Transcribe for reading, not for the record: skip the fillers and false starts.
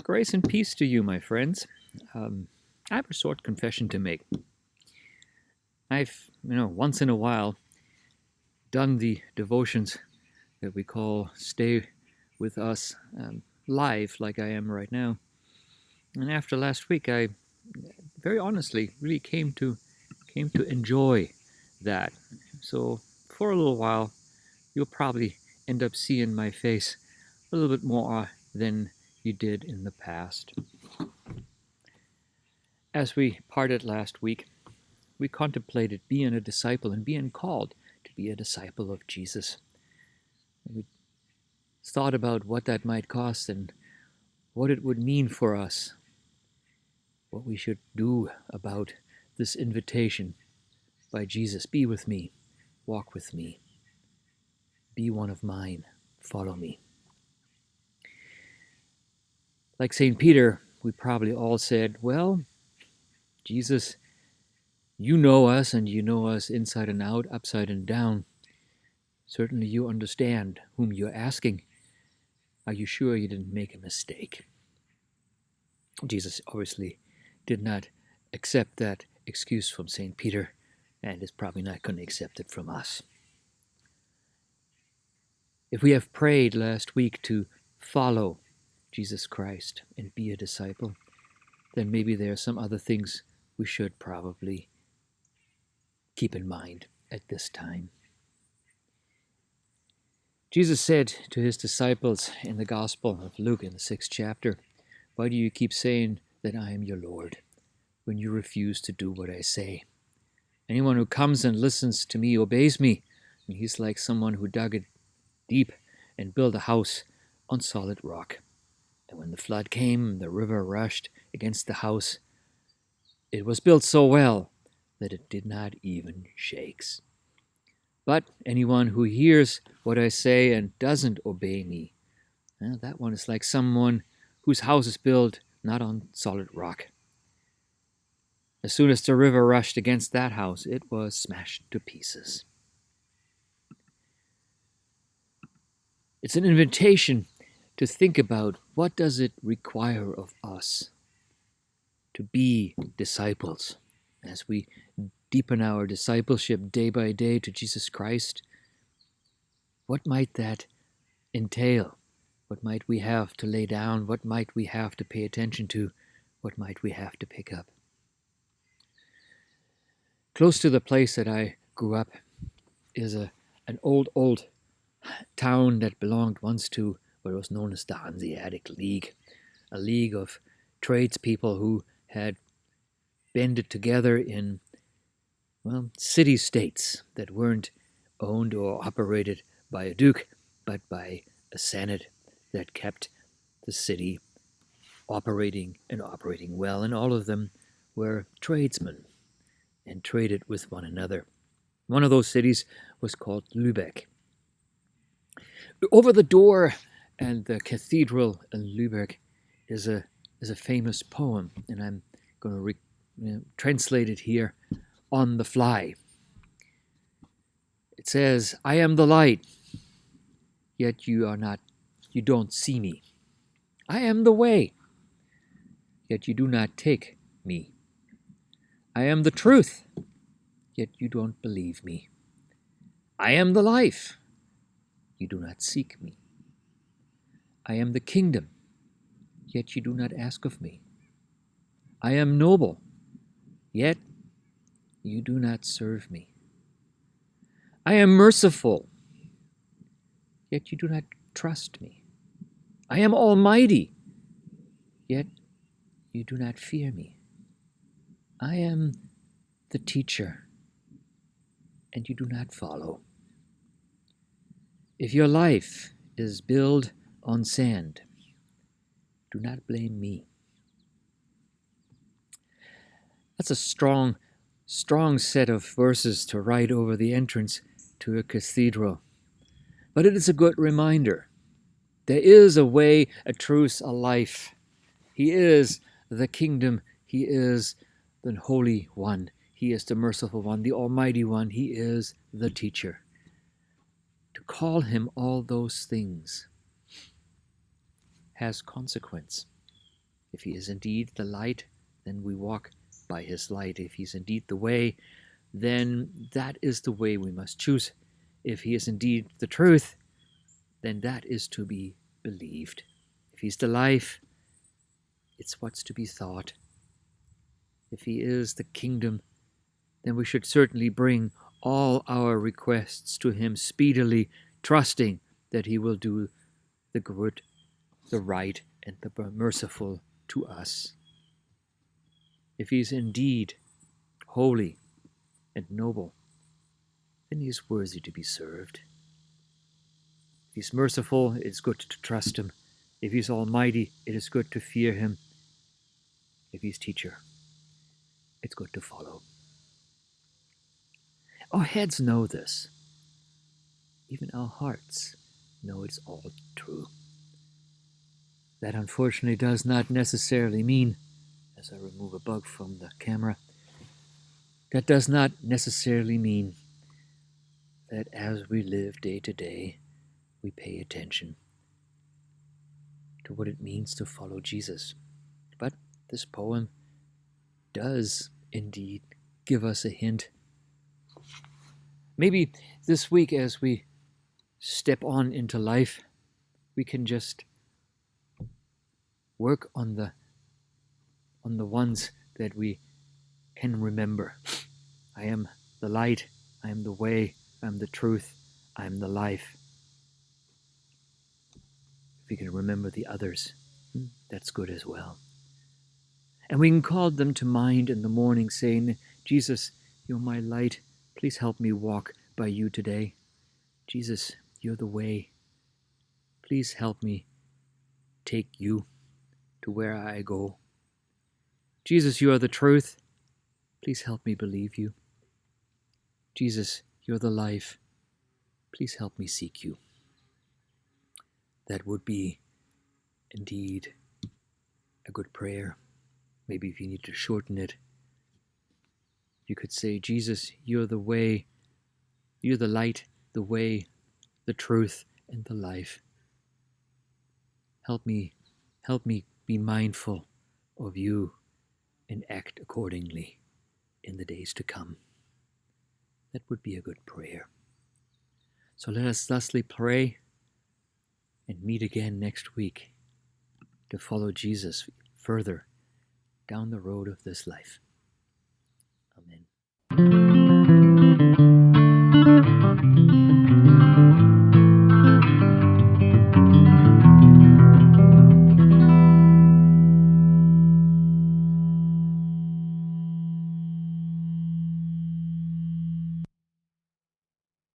Grace and peace to you, my friends. I have a short confession to make. I've, once in a while done the devotions that we call Stay With Us live, like I am right now. And after last week, I very honestly really came to enjoy that. So for a little while, you'll probably end up seeing my face a little bit more than you did in the past. As we parted last week, we contemplated being a disciple and being called to be a disciple of Jesus. We thought about what that might cost and what it would mean for us, what we should do about this invitation by Jesus. Be with me, walk with me, be one of mine, follow me. Like St. Peter, we probably all said, well, Jesus, you know us and you know us inside and out, upside and down. Certainly you understand whom you're asking. Are you sure you didn't make a mistake? Jesus obviously did not accept that excuse from St. Peter and is probably not going to accept it from us. If we have prayed last week to follow Jesus Christ and be a disciple, then maybe there are some other things we should probably keep in mind at this time. Jesus said to his disciples in the Gospel of Luke in the 6th chapter, "Why do you keep saying that I am your Lord when you refuse to do what I say? Anyone who comes and listens to me obeys me, and he's like someone who dug it deep and built a house on solid rock. And when the flood came, the river rushed against the house. It was built so well that it did not even shake. But anyone who hears what I say and doesn't obey me, that one is like someone whose house is built not on solid rock. As soon as the river rushed against that house, it was smashed to pieces." It's an invitation to think about what does it require of us to be disciples as we deepen our discipleship day by day to Jesus Christ. What might that entail? What might we have to lay down? What might we have to pay attention to? What might we have to pick up? Close to the place that I grew up is an old town that belonged once to what was known as the Hanseatic League, a league of tradespeople who had banded together in, city-states that weren't owned or operated by a duke, but by a senate that kept the city operating well, and all of them were tradesmen and traded with one another. One of those cities was called Lübeck. Over the door and the cathedral in Lübeck is a famous poem, and I'm going to translate it here on the fly. It says, "I am the light, yet you don't see me. I am the way, yet you do not take me. I am the truth, yet you don't believe me. I am the life, you do not seek me. I am the kingdom, yet you do not ask of me. I am noble, yet you do not serve me. I am merciful, yet you do not trust me. I am almighty, yet you do not fear me. I am the teacher, and you do not follow. If your life is built on sand, do not blame me." That's a strong set of verses to write over the entrance to a cathedral. But it is a good reminder. There is a way, a truth, a life. He is the kingdom. He is the Holy One. He is the merciful one, the Almighty One. He is the teacher. To call him all those things has consequence. If he is indeed the light, then we walk by his light. If he's indeed the way, then that is the way we must choose. If he is indeed the truth, then that is to be believed. If he's the life, it's what's to be thought. If he is the kingdom, then we should certainly bring all our requests to him speedily, trusting that he will do the good, the right, and the merciful to us. If he is indeed holy and noble, then he is worthy to be served. If he's merciful, it is good to trust him. If he's almighty, it is good to fear him. If he's teacher, it's good to follow. Our heads know this. Even our hearts know it's all true. That unfortunately does not necessarily mean, as I remove a bug from the camera, that does not necessarily mean that as we live day to day, we pay attention to what it means to follow Jesus. But this poem does indeed give us a hint. Maybe this week, as we step on into life, we can just work on the ones that we can remember. I am the light, I am the way, I am the truth, I am the life. If we can remember the others, that's good as well. And we can call them to mind in the morning, saying, Jesus, you're my light. Please help me walk by you today. Jesus, you're the way. Please help me take you to where I go. Jesus, you are the truth. Please help me believe you. Jesus, you're the life. Please help me seek you. That would be indeed a good prayer. Maybe if you need to shorten it, you could say, Jesus, you're the way, you're the light, the way, the truth, and the life. Help me be mindful of you and act accordingly in the days to come. That would be a good prayer. So let us thusly pray and meet again next week to follow Jesus further down the road of this life.